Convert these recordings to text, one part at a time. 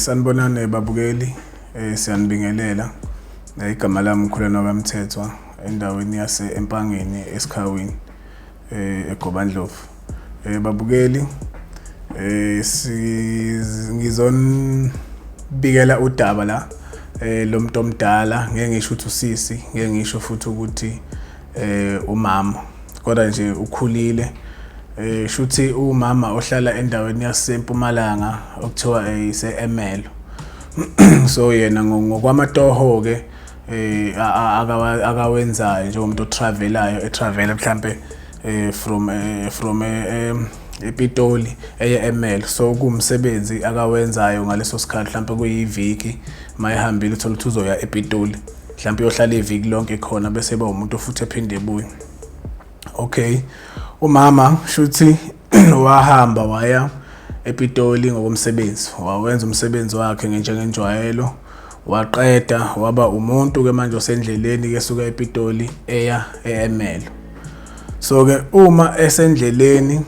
Sanibonani babukeli, siyanibingelela. Igama lami Mkhulwana kaMthethwa endaweni yase Empangeni eSikhawini eGobandlovu. Babukeli, ngizonibikela udaba la lomuntu omdala, ngeke ngisho ukuthi usisi, ngeke ngisho futhi ukuthi umama, kodwa nje ukhulile. Shuthi umama ohlala endaweni yaseMpumalanga okuthiwa ise-Emelo. So yena ngokwamatoho ke akawenzayo njengomuntu otravelayo, etravela mhlambe from ePitoli eye Emelo. So kumsebenzi akawenzayo ngaleso sikhathi mhlambe kuyiviki mayihambile uthola ukuthi uzoya ePitoli, mhlambe uyohlala iviki lonke khona bese eba umuntu futhi ephinde ebuye. Okay, umama shuthi wahamba waya ePitoli ngokomsebenzi, wawenza umsebenzi wakhe njengenjwayelo, waqeda waba umuntu ke manje osendleleni ke suka ePitoli eya eEmelo. So ke uma esendleleni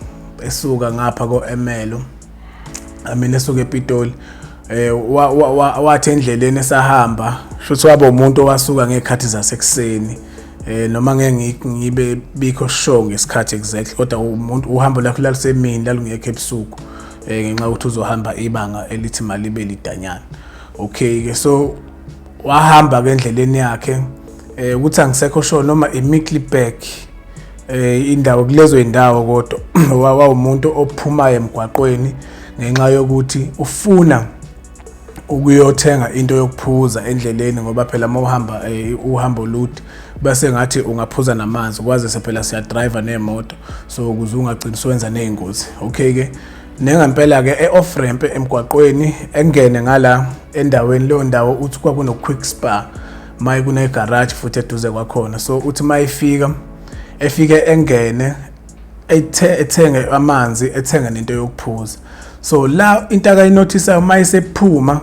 esuka ngapha koEmelo, esuka ePitoli, wathi endleleni esahamba shuthi waba umuntu owasuka ngekhathi zasekuseni. Noma ngeke ngibe bikho sure ngesikhathi exactly, kodwa umuntu uhambo lakhe lalisemini lalungekho ebusuku ngenxa ukuthi uzohamba ibanga elithi malibe lidanyana. Okay ke, so wahamba ke endleleni yakhe ukuthi angisekho sure noma iMiddleburg indawo kulezo indawo, kodwa wawumuntu ophumayo emgwaqweni ngenxa yokuthi ufuna ukuyothenga into yokuphuza endleleni, ngoba phela mawuhamba uhambo olude bese ngathi ungaphuza namanzi kwaze phela siya driver nemoto, so ukuze ungagcini sowenza nezingozi. Okay ke, nengempela ke off ramp emgwaqweni engene ngala endaweni leyo ndawo uthi kwakuno quick spa maye kune garage futhi eduze kwakhona. So uthi efike engene ethenge amanzi, ethenge nento yokuphuza. So la into akayinothisa mayisephuma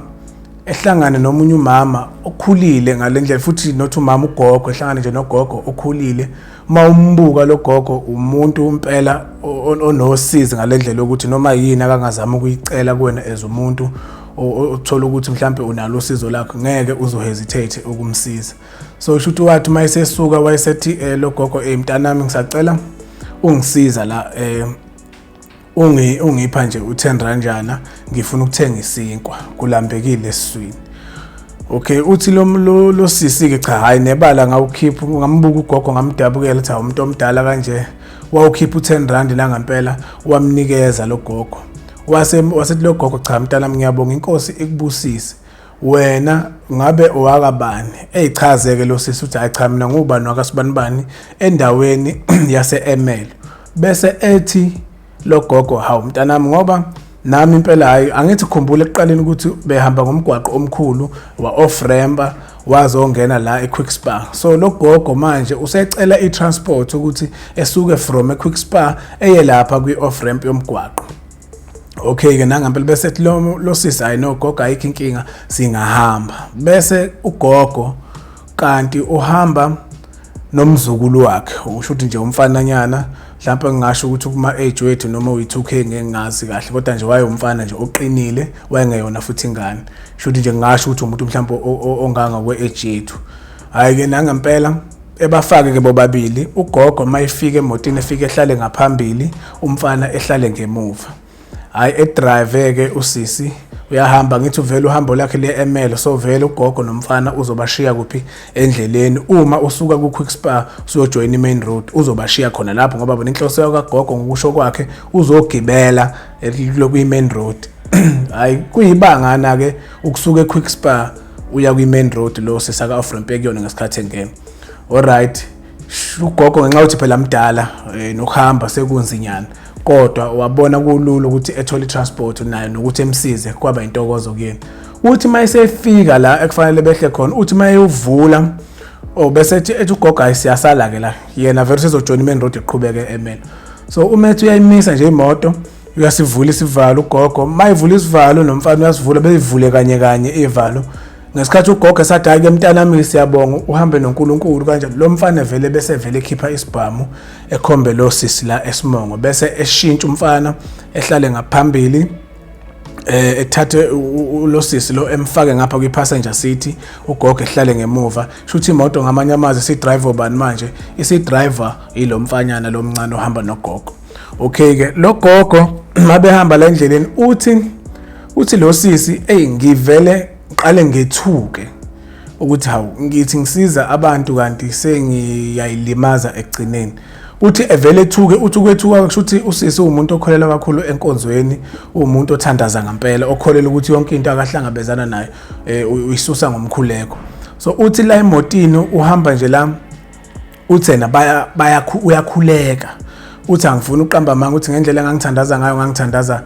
ehlangane nomunye umama okhulile ngalendlela, futhi nothi umama ugogo ehlangane nje nogogo okhulile. Mawumbuka lo gogo umuntu impela onosizi ngalendlela ukuthi noma yini akangazama ukuyicela kuwena as umuntu othola ukuthi mhlambe unalo usizo lakho ngeke uzohesitate ukumsiza. So shuthi wathi mayisesuka wayesethi lo gogo mntanami ngisacela ungisiza la, ungipha nje u10 ranjana, ngifuna ukuthenga isinkwa kulambekile esiswini. Okay, uthi lo sisi ke cha hayi nebala ngawukhipha, ngambuka ugogo ngamdabukela ethi umuntu omdala kanje wawukhipha u10 rand la ngempela wamnikeza lo gogo. Wasethi lo gogo cha mntanami ngiyabonga inkosi ikubusise, wena ngabe owakabani? Eyichazeke lo sisi uthi hayi cha mina ngubani wakasibanibani endaweni yaseEmelo. Bese ethi lo gogo hawu mntanami ngoba nami impela hayi angithi khumbula ekuqaleni ukuthi behamba ngomgwaqo omkhulu wa off ramp wazongena la equick spa. So lo gogo manje usecela itransport ukuthi esuke from equick spa eye lapha kwi off ramp yomgwaqo. Okay ke nangempela bese lo sisi hayi no gogo ayikho inkinga singahamba. Bese ugogo kanti uhamba nomzukulu wakhe, usho ukuthi nje umfananyana, mhlawumbe ngingasho ukuthi kuma age wethu noma uyi2K ngeke ngazi kahle, kodwa nje wayumfana nje oqinile, wayengeyona futhi ingane. Shuthi nje ngingasho ukuthi umuntu mhlawumbe onganga kwe age yethu. Hayi ke nangempela ebafake ke bobabili, ugogo mayifika emotini efike ehlale ngaphambili, umfana ehlale ngemuva. Hayi edrive ke usisi uyahamba, ngithi uvela uhambo lakhe leEmelo. So vele ugogo nomfana uzobashiya kuphi endleleni, uma usuka ku quick spa uyojoin imain road uzobashiya khona lapho, ngoba bona inhloso yakagogo ngokusho kwakhe uzogibela kwi-main road. Hayi kuyibangana ke ukusuka equick spa uya kwi-main road lo sisaka off ramp kuyona ngesikhathi engene. Alright, ugogo ngenxa uthi phela mdala nokuhamba sekunzinyana, kodwa wabona kulula ukuthi ethole transport nayo nokuthi emsize kwaba intokozo kuyena. Uthi mayisefika la ekufanele behle khona, uthi mayevula bese ethi ugogo ayisiyasala ke la, yena vele sezojoin imain road eqhubeke eEmelo. So umethu uyayimisa nje imoto, uyasivula isivalo ugogo, mayivula isivalo nomfana uyasivula beyivule kanye ivalo. Ngesikhathi ugogo esathi hayi ke mntanami siyabonga uhambe noNkulunkulu kanjalo, lo mfana vele bese vele ekhipha isibhamu ekhombe lo sisi la eSimongo, bese eshintsha umfana ehlale ngaphambili ethathe ulosisi lo emfake ngapha kwi-passenger seat, ugogo ehlale ngemuva. Shuthi imoto ngamanye amazwi si-driver bani manje? Isi-driver ilo mfanyana lo mncane ohamba nogogo. Okay ke lo gogo mabehamba la endleleni uthi lo sisi ngivele qale ngethuke ukuthi hawu ngithi ngisiza abantu kanti sengiyayilimaza egcineni. Uthi evele ethuke ukwethuka kushuthi usisi umuntu okholelwa kakhulu enkonzweni, umuntu othandaza ngempela, okholela ukuthi yonke into akahlangabezana nayo uyisusa ngomkhuleko. So uthi la emotini uhamba nje la uthena uyakhuleka. Uthi angifuni uqamba manga uthi ngendlela engangithandaza ngayo ngangithandaza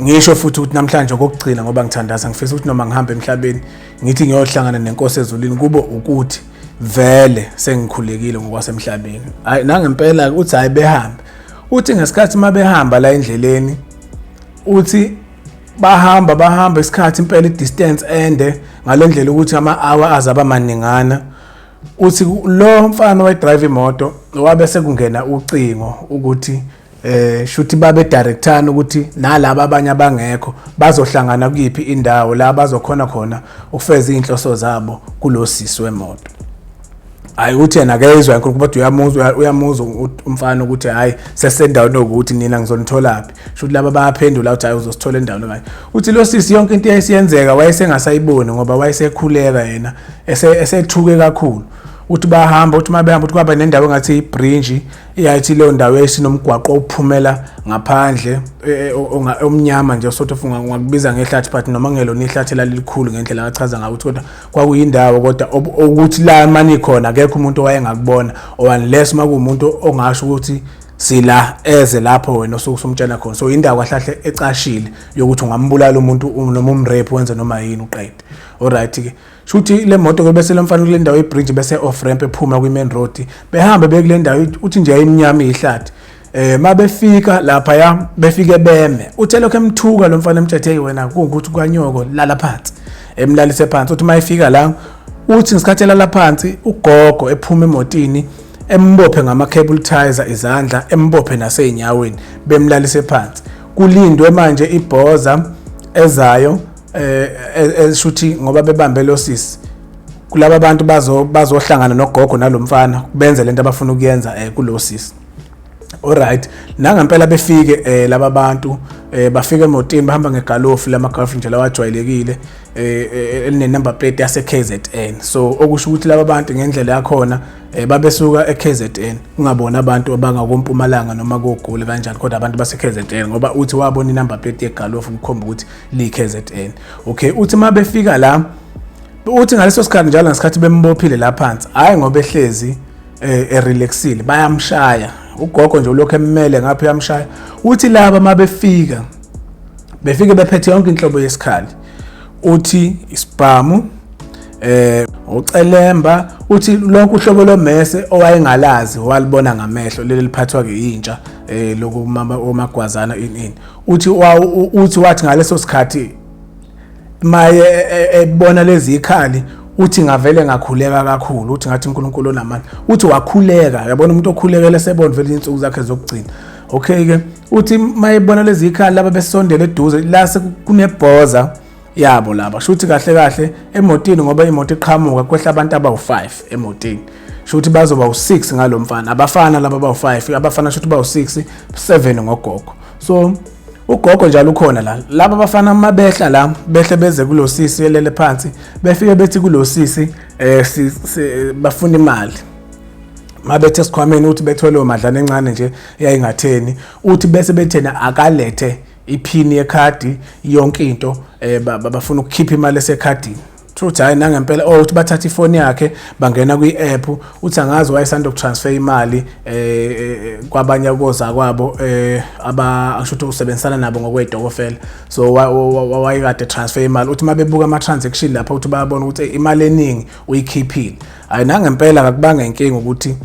ngisho futhi ukuthi namhlanje kokugcina ngoba ngithandaza ngifisa ukuthi noma ngihamba emhlabeni ngithi ngiyohlangana nenkosi ezulwini kubo ukuthi vele sengikhulekile ngokwasemhlabeni. Hayi nangempela uthi hayi behambe. Uthi ngesikhathi mabehamba la endleleni uthi bahamba isikhathi impela i-distance ende ngalendlela ukuthi ama-hour azaba maningana. Uthi lo mfana wayedrive imoto wabe sekungena ucingo ukuthi shuthi babe directana ukuthi nalabo abanye abangekho bazohlangana kuyiphi indawo la bazokhona khona ukufeza inhloso zabo kulosisi wemoto. Hayi uthi yena akezwe yakho kodwa uyamuzwa umfana ukuthi hayi sesendaweni ukuthi nina ngizonitholaphi. Shuthi laba bayaphendula uthi hayi uzosithola endaweni ngayo. Uthi lo sisi yonke into eyayisiyenzeka wayesengasayiboni ngoba wayesekhuleka yena esethuke kakhulu. Uthi bahamba uthi mabehamba uthi kwaba nendawo engathi ibridge iyayithi leyo ndawo esinomgwaqo ophumela ngaphandle omnyama nje sort of ungakubiza ngehlathi but noma ngelona ihlathi lalikhulu ngendlela achaza ngayo ukuthi kodwa kwakuyindawo kodwa ukuthi la manje khona akekho umuntu owayengakubona unless makuumuntu ongasho ukuthi sila eze lapho wena osukumtshela khona. So indawo kahlahle ecashile yokuthi ungambulala umuntu noma umrape wenze noma yini uqede. Alright ke shuthi le moto ke bese lemfana kule ndawo ibridge bese off ramp ephuma kwi main road behamba bekule ndawo uthi nje ayiminyama ihlathi. Mabefika lapha ya befike beme uthe lokho emthuka lo mfana emthethe hey wena ukuthi kwanyoko lala phansi emlalise phansi. Uthi mayifika la uthi ngisikhathela la phansi ugogo ephuma emotini embophe ngama cable ties izandla embophe naseinyaweni bemlalise phansi. Kulindwe manje ibhoza ezayo eshuthi ngoba bebambe lo sisi kulabo abantu bazohlangana nogogo nalomfana benze lento abafuna ukuyenza kulo sisi. Alright nangempela befike laba bantu bafika emotini bahamba ngegalofu lama-golf nje lawajwayelekile eline number plate yase KZN. So okusho ukuthi laba bantu ngendlela yakhona babesuka eKZN ungabona abantu abangakompumalanga noma koGoli kanjani kodwa abantu base KZN ngoba uthi wabona inumber plate yegalofu ukukhomba ukuthi li KZN. Okay uthi mabefika la uthi ngaleso sikhathi njalo ngesikhathi bembophile la phansi hayi ngoba ehlezi relaxile bayamshaya ugogo nje lokho emmele ngapha yamshaya. Uthi laba mabefika befike bephethe yonke inhlobo yesikhali. Uthi isibhamu ucelemba uthi lonke uhlobo lomese owayengalazi walibona ngamehlo leli liphathwa ke intsha lokumama omagwazana ini. Uthi wathi ngaleso sikhathi maye ebona lezi ikhali uthi ngavele ngakhuleka kakhulu uthi ngathi uNkulunkulu onamandla. Uthi wakhuleka yabona umuntu okhulekele sebona vele insuku zakhe zokugcina. Okay ke uthi mayebona lezi ikhali laba besondela eduze la kunebhoza yabo laba shuthi kahle emotini ngoba imoto iqhamuka kwehla abantu abawu5 emotini shuthi bazoba u6 ngalomfana abafana laba abawu5 abafana shuthi bawu6 7 ngogogo. So ugogo njalo ukhona la laba abafana mabehla la behle beze kulosisi elele phansi befike bethi kulosisi bafuna imali mabethe sikhwameni uthi bethole madlana encane nje yayingatheni uthi bese bethena akalethe iphini yekhadi yonke into bafuna ukukhipha imali esekhadini. Uthi hayi nangempela uthi bathatha ifoni yakhe bangena kwi-app uthi angazi wayesanda ukutransfer imali kwabanye koza kwabo asho ukuthi usebenzisana nabo ngokwedokofela. So wayekade transfer imali uthi mabebuka ama transaction lapha uthi bayabona ukuthi imali eningi uyikhiphile. Hayi nangempela akubanga inkinga ukuthi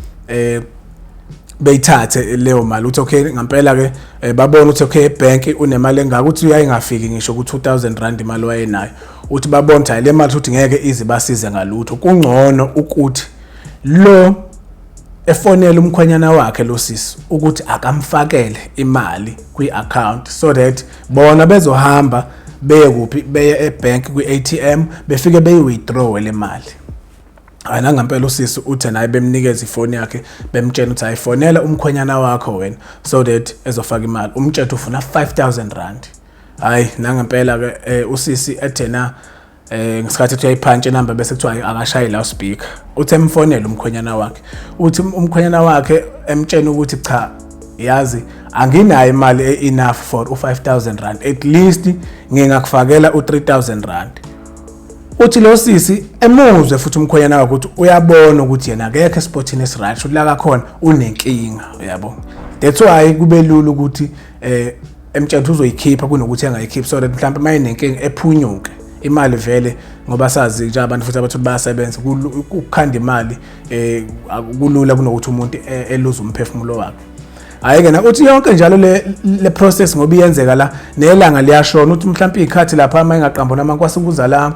beyithathe leyo mali uthi okay ngempela ke babona ukuthi okay ebank unemali engaka uthi uyayingafiki ngisho ku2000 imali wayenayo. Uthi babona ukuthi le mali uthi ngeke ize basize ngalutho kungcono ukuthi lo efonela umkhwenyana wakhe lo sisi ukuthi akamfakele imali kwi-account so that bona bezohamba beye kuphi beye ebank kwi-ATM befike beyi-withdraw le mali. Nangempela usisi uthi naye bemnikeza ifoni yakhe bemtshela ukuthi ayifonela umkhwenyana wakho wena so that ezofaka imali. Umtshela ufuna 5,000 rand. Hayi nangempela ke usisi ethena ngesikhathi ethi uyayiphantshi inamba bese kuthiwa akashaye la speaker. Uthi emfonela umkhwenyana wakhe. Uthi umkhwenyana wakhe emtshela ukuthi cha yazi anginayo imali enough for u5,000 rand. At least ngingakufakela u3,000 rand. Uthi lo sisi emuzwe futhi umkhwenyana wakhe ukuthi uyabona ukuthi yena akekho esportini esiright ukuthi la kakhona unenkinga uyabo. That's why kube lula ukuthi emtshela uzoyikhipha kunokuthi engayikhiphi so that mhlawumbe mayinenkinga ephunyuke imali vele ngoba sazi nje abantu futhi abathu bayasebenza ukukhanda imali kulula kunokuthi umuntu eluze umphefumulo wakhe. Ayike na uthi yonke njalo le process ngoba iyenzeka la nelanga liyashona uthi mhlawumbe ikhathi lapha ama engaqambo namankwasi kuza la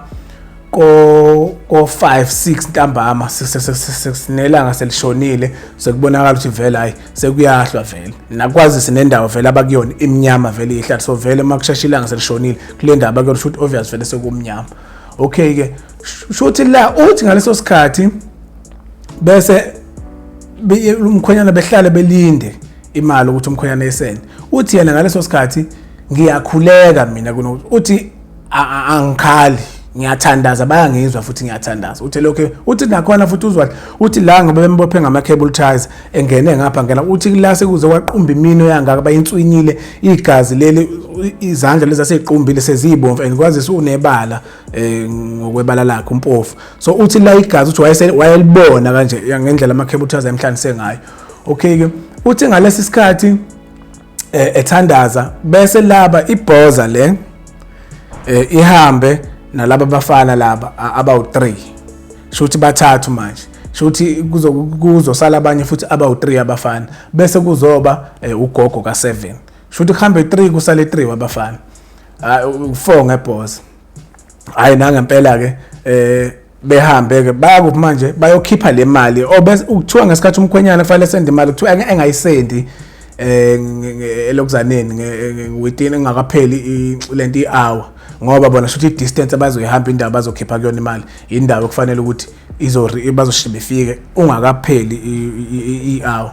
ko 5-6 ntambama sinelanga selishonile sekubonakala ukuthi vele hayi sekuyahlwa vele nakwazi sinendawo vele abakuyona iminyama vele ihlathi so vele makushashilanga selishonile kule ndawo abakuyona shoot obvious vele sekumnyama. Okay ke shoot la uthi ngaleso sikhathi bese umkhwenyana behlale belinde imali ukuthi umkhwenyana esene. Uthi yena ngaleso sikhathi ngiyakhuleka mina kuno uthi angikhali ngiyathandaza bayangizwa futhi ngiyathandaza. Uthi lokho uthi nakhona futhi uzwa uthi la ngoba bembophe ngama cable ties engene ngapha ngena uthi la sekuze kwaqumba imino yangaka bayinswinyile igazi leli izandla lezi aseziqumbile sezibomvu andikwazi unebala ngokwebala lakhe umpofu. So uthi la igazi uthi wayelibona kanje ngendlela ama cable ties emhlanise ngayo. Okay ke uthi ngalesi sikhathi ethandaza bese laba ibhoza le ihambe nalaba bafana laba abawu3 shothi bathathu manje shothi kuzosala abanye futhi abawu3 abafana bese kuzoba ugogo ka7 shothi kuhambe 3 kusale 3 wabafana 4 ngebhoza. Hayi nangempela ke behambe ke bayakuphi manje bayokhipha le mali obese ukuthiwa ngesikhathi umkhwenyana kufanele sende imali kuthiwa engayisendi elokuzaneni within engakapheli lenti hour ngoba bona shothi distance abazoyihamba indawo bazokhipha kuyona imali indawo kufanele ukuthi bazoshibe befike ungakapheli i-hour.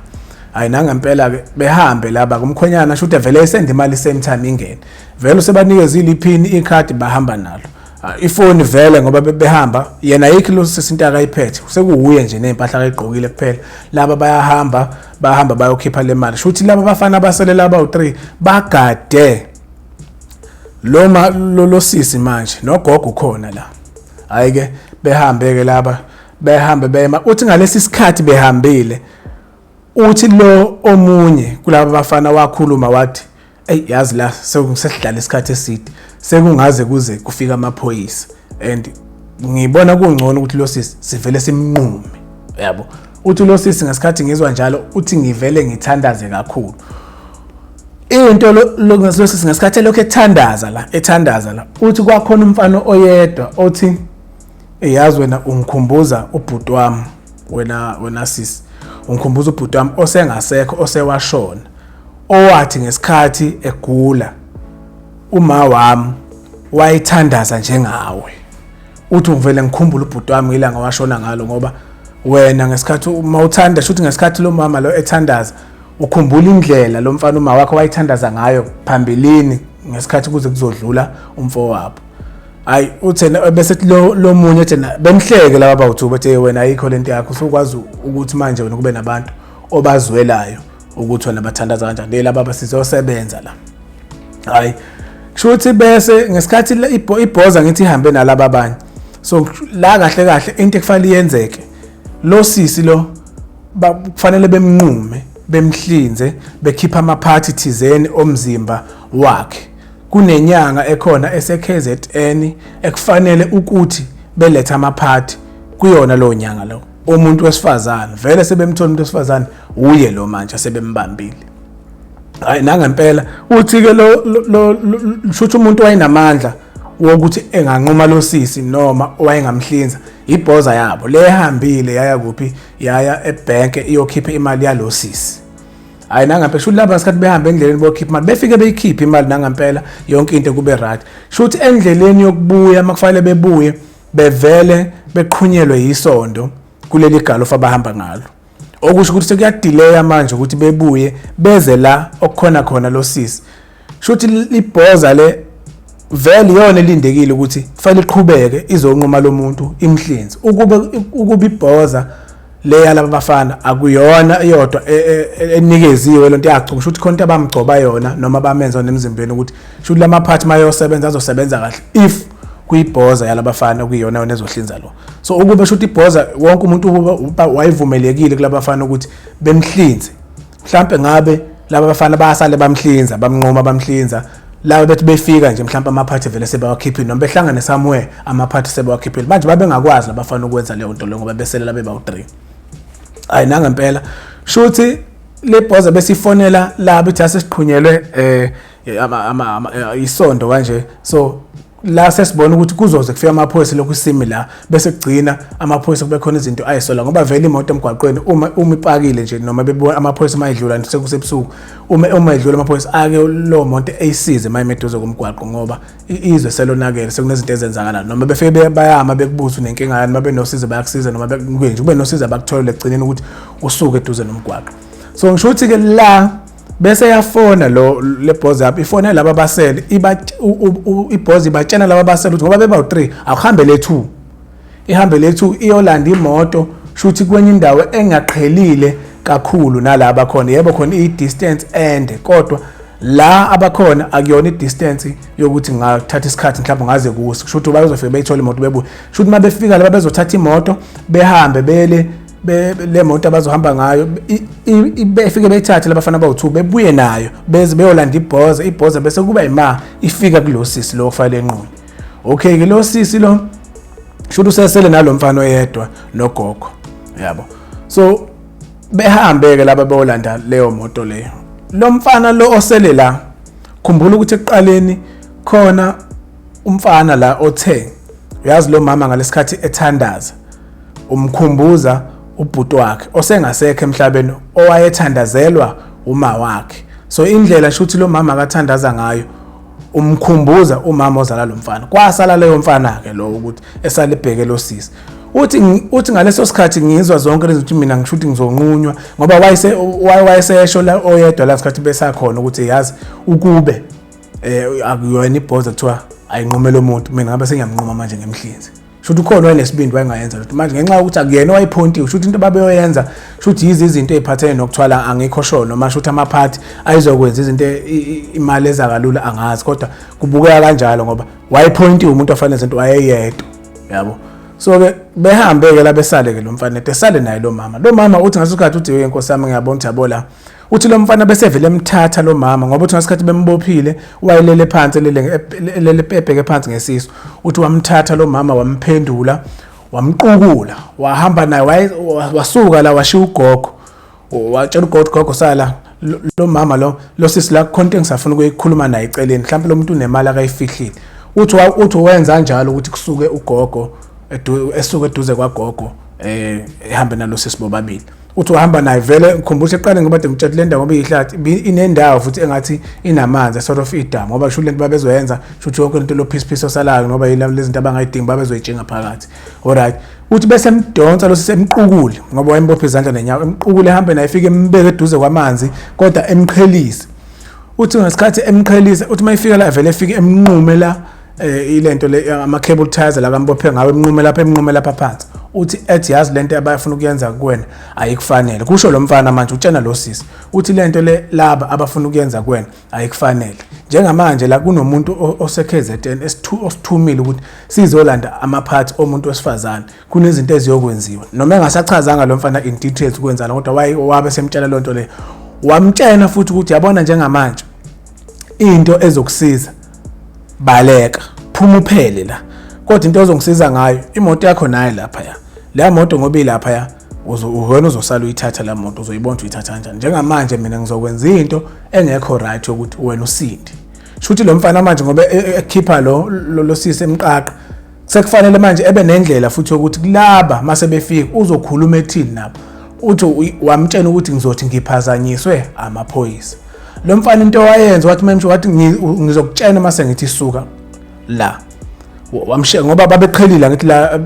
Hayi nangempela ke behambe laba kumkhwenyana shothi vele esende imali same time ingene vele usebanikeza iliphini ikhadi bahamba nalo ifoni vele ngoba behamba yena yikho lo sesinto akayiphethe sekuhuye nje nempahla akayigqokile kuphela laba bahamba bayokhipha le mali shothi laba bafana basele laba u3 bagade lo sisi manje nogogo khona la. Hayi ke behambe ke laba behambe bema uthi ngalesi sikhathi behambile uthi lo omunye kulaba bafana wakhuluma wathi yazi la sekusesidlala isikhathi eside sekungaze kuze kufika amaphoyisa and ngibona kungcono ukuthi lo sisi sivele simnqume yabo. Uthi lo sisi ngesikhathi ngizwa njalo uthi ngivele ngithandaze kakhulu into lo sisi ngesikhathi lokho ethandaza la uthi kwakhona umfana oyedwa othi yazi wena ungikhumbuza ubhuti wami wena sisi ungikhumbuza ubhuti wami osengasekho osewashona owathi ngesikhathi egula uma wami wayithandaza njengawe. Uthi ngivele ngikhumbula ubhuti wami ilanga washona ngalo ngoba wena ngesikhathi uma uthanda shothi ngesikhathi lo mama lo ethandaza ukhumbula indlela lo mfana uma wakhe wayithandaza ngayo phambilini ngesikhathi kuze kuzodlula umfowabo. Hayi uthena bese lo munye ethena bemhleke laba bawuthu bethe wena ayikho lento yakho usukwazi ukuthi manje wena kube nabantu obazwelayo ukuthi wena bathandaza kanjani laba basizosebenza la. Hayi shothi bese ngesikhathi ibhoza ngithi ihambe nalaba abanye so la kahle into ekufanele iyenzeke lo sisi lo kufanele bemnqume bemhlinze bekhipha amaphathi thizeni omzimba wakhe kunenyanga ekhona ese-KZN ekufanele ukuthi beletha amaphathi kuyona lo nyanga lo umuntu wesifazane vele sebemthola umuntu wesifazane uye lo manje sebembambile. Hayi nangempela uthi ke lo shothi umuntu wayinamandla wokuthi enganquma lo sisi noma wayengamhlinza ibhoza yabo lehambile yaya kuphi yaya ebank iyokhipha imali yalo sisi. Hayi nangampela shuthi laba ngesikhathi behamba endleleni bokhipha imali befike beyikhipha imali nangampela yonke into kube right. Shuthi endleleni yokubuya makufanele bebuye bevele beqhunyelwe yisondo kuleli galofu abahamba ngalo. Okusho ukuthi sekuyadelay manje ukuthi bebuye beze la okukhona khona lo sisi. Shuthi ibhoza le vele yona elindekile ukuthi kufanele iqhubeke izonquma lo muntu imhlinzi. Ukube ibhoza le yalaba bafana akuyona iyodwa enikeziwe lento yachuma ukuthi khona abamgcoba yona noma bamenza nemzimbeni ukuthi shuthi lama part mayosebenza azosebenza kahle if kuyibhoza yalaba bafana okuyiyona yona ezohlinza lo. So ukube shuthi ibhoza wonke umuntu wayivumelekile kulaba bafana ukuthi bemhlinze mhlambe ngabe laba bafana bayasale bamhlinza bamnqoma bamhlinza la bethi befika nje mhlawumbe amaphathi vele sebawakhiphile noma behlangane somewhere amaphathi sebawakhiphile manje babe ngakwazi labafana ukwenza leyo nto lo ngoba beselela bebawu3. Hayi nangampela shuthi le bhoza besifonela la bethi asesiqhunyelwe isondo kanje. So la sesibona ukuthi kuzoze kufika amaphoyisa lokhu simi la bese kugcina amaphoyisa kube khona izinto ayisola ngoba vele imoto emgwaqweni uma ipakile nje noma bebona amaphoyisa mayidlula sekusebusuku uma idlula amaphoyisa ake lo monto eyisize mayimeduze komgwaqo ngoba izwe selonakele sekunezinto ezenzakala noma befike bayama bekubuza unenkinga yani babe nosiza bayakusiza noma bekwenje ube nosiza bakuthola egcineni ukuthi usuke eduze nomgwaqo. So ngisho ukuthi ke la bese yafona le bhoza yabo ifona laba basele ibhoza ibatshena laba basele ukuthi ngoba bebawu3 akuhambe le2 ihambe le2 iyolanda imoto shuthi kwenye indawo engaqhelile kakhulu nalaba khona. Yebo khona i-distance ende kodwa la abakhona akuyona i-distance yokuthi ngathatha isikhathi mhlawumbe ngaze kuso shuthi bazofika beyithola imoto bebuye shuthi mabefika laba bezothatha imoto behambe bele le moto abazohamba ngayo befike beyithathe labafana bawu2 bebuye nayo beze beyolanda ibhoza bese kuba ima ifika kulosisi lo kufanele enquni. Okay ke lo sisi lo shuthi usesele nalo mfana oyedwa nogogo yabo. So behambe ke laba beyolanda leyo moto leyo. Lo mfana lo osele la khumbula ukuthi ekuqaleni khona umfana la othe uyazi lo mama ngalesikhathi ethandaza umkhumbuza ubhuti wakhe osengasekho emhlabeni owayethandazelwa uma wakhe. So indlela shuthi lo mama akathandaza ngayo umkhumbuza umama ozala lo mfana kwasala leyo mfana ke lo ukuthi esalibheke lo sisi uthi ngaleso sikhathi ngizwa zonke lezi ukuthi mina ngishuthi ngizonqunywa ngoba wayesesho la oyedwa la sikhathi besakhona ukuthi yazi ukube akuyona ibhoza kuthiwa ayinqumela umuntu mina ngabe sengiyamnquma manje ngemhlinzi. Shuthi ukhona wayenesibindi wayengayenza lutho manje ngenxa ukuthi akuyena wayiphontiwe shuthi into babeyoyenza shuthi izinto eziphathene nokuthwala angikho sure noma shuthi amaphathi ayizokwenza izinto imali ezakalula angazi kodwa kubukeka kanjalo ngoba wayiphontiwe umuntu ofanele izinto wayeyedwa yabo. So ke behambe ke la besale ke lo mfana esale naye lo mama uthi ngasikhathi uthi inkosi yami ngiyabona ukuthi yabo la uthi lo mfana bese vele emthatha lo mama ngoba uthi ngasikhathi bembophile wayelele phansi lele ebheke phansi ngesiso uthi wamthatha lo mama wamphendula wamqukula wahamba naye wasuka la washiya ugogo watshela ugogo sala lo mama lo sisi la konke ngisafuna ukuyikhuluma naye eceleni mhlawumbe lo muntu unemali akayifihlile uthi wenza kanjalo ukuthi kusuke ugogo esuke eduze kwagogo ehambe nalo sisi bobabili uthi uhamba naye vele ngikhumbula eqale ngoba ngitshela le ndawo ngoba ihlathi inendawo futhi engathi inamanzi sort of idamu ngoba shuthi lento babezoyenza shuthi yonke into lo piece osalayo ngoba lezi zinto abangayidingi babezoyitshinga phakathi. Alright uthi bese emdonsa lo sisemqukule ngoba wayembophe izandla nenyawo emqukule ehambe naye efike embeke eduze kwamanzi kodwa emqhelise uthi ngesikhathi emqhelise uthi mayifika la vele efike emnqume la ilento le ama cable ties la kambophe ngawe emnqume lapha phansi uthi ethi yazi lento abayafuna ukuyenza kuwena ayikufanele. Kusho lo mfana manje utshena lo sisi uthi lento le laba abafuna ukuyenza kuwena ayikufanele. Njengamanje la kunomuntu oseKZN osithumile ukuthi sizolanda amaphathi omuntu wesifazane kunezinto eziyokwenziwa noma engasachazanga lo mfana in details ukwenzana kodwa wabe semtshela lonto le wamtshena futhi ukuthi yabona njengamanje into ezokusiza baleka phuma uphele la kodwa into ozongisiza ngayo imoto yakho naye lapha ya la moto ngoba ilapha ya uwena uzosala uyithatha la moto uzoyibona uyithatha kanjani. Njengamanje mina ngizokwenza into engekho right ukuthi wena usindi Shuthi lo mfana manje ngoba ekhipha lo sisi emqaqa sekufanele manje ebe nendlela futhi ukuthi kulaba mase befika uzokhuluma ethini nabo uthi wamtshela ukuthi ngizothi ngiphazanyiswe amaphoyisa. Lo mfana into wayenza wathi manje wathi ngizokutshena mase ngithi suka la wamshiya ngoba babeqhelile ngithi la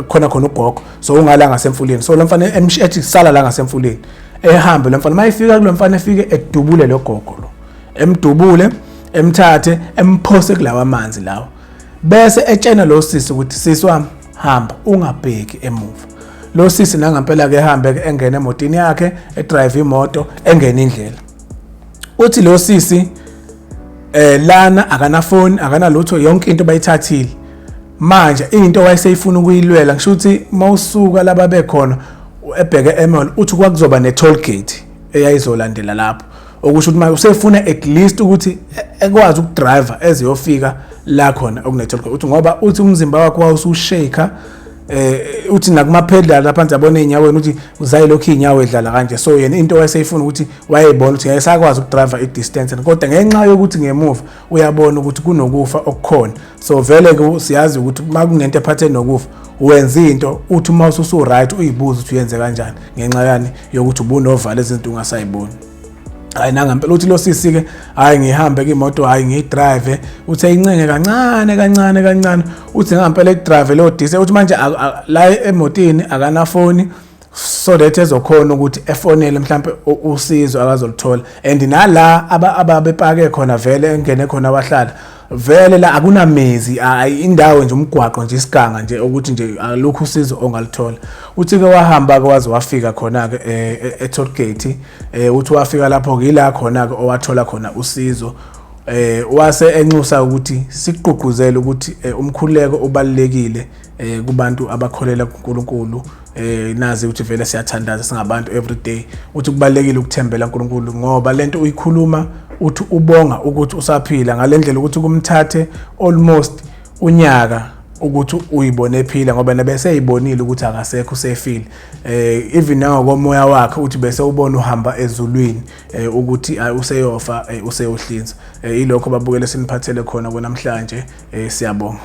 khona ugogo so ungala ngasemfuleni so lo mfana ethi sala la ngasemfuleni ehambe lo mfana mayifika kulo mfana efike edubule lo gogo lo emdubule emthathe emphose kulawa amanzi lawo bese etshena lo sisi ukuthi sisi wami hamba ungabheki emuva. Lo sisi nangampela ke ehambe engena emotini yakhe edrive imoto engena indlela. Uthi lo sisi lana akana phone akanalutho yonke into bayithathile manje into wayeseyifuna ukuyilwela ngisho ukuthi mawusuka laba bekhona ebheke emall uthi kwakuzoba ne toll gate eyayizolandela lapho okusho ukuthi manje usefuna at least ukuthi ekwazi ukudriver eziyofika la khona okune toll gate uthi ngoba uthi umzimba wakhe wawusushaka uthi nakumaphedla lapha phansi yabona einyaweni uthi uzayi lokho inyawo edlala kanje so yena into wayeseyifuna ukuthi wayebona ukuthi yayisakwazi ukudriver i distance kodwa ngenxa yokuthi ngemuva uyabona ukuthi kunokufa okukhona so vele ke siyazi ukuthi makunento ephathe nokufa wenza into uthi uma usu right uyibuza ukuthi uyenze kanjani ngenxa yani yokuthi ubunovalo izinto ungasayiboni. Hayi nangampela uthi lo sisi ke hayi ngihambe ke imoto hayi ngidrive uthi ayincenge kancane uthi ngampela edrive lo dise uthi manje la emotini akana phone so that ezokhona ukuthi efonele mhlambe usizo akazolithola and nala ababepake khona vele engene khona abahlala vele la akunamezi indawo nje umgwaqo nje isiganga nje ukuthi nje alokhu usizo ongalithola. Uthi ke wahamba ke waze wafika khona ke e-toll gate uthi wafika lapho ke ila khona ke owathola khona usizo wase enxusa ukuthi siqhuquzele ukuthi umkhuleko ubalekile kubantu abakholela kuNkulunkulu nazi ukuthi vele siyathandaza singabantu everyday uthi kubalekile ukuthembela kuNkulunkulu ngoba lento uyikhuluma uthi ubonga ukuthi usaphila ngalendlela ukuthi kumthathe almost unyaka ukuthi uyibone ephila ngoba nebese eyibonile ukuthi akasekho usefile even nangokomoya wakhe uthi bese ubona uhamba ezulwini ukuthi useyofa useyohlinza ilokho babukele siniphathele khona namhlanje siyabonga.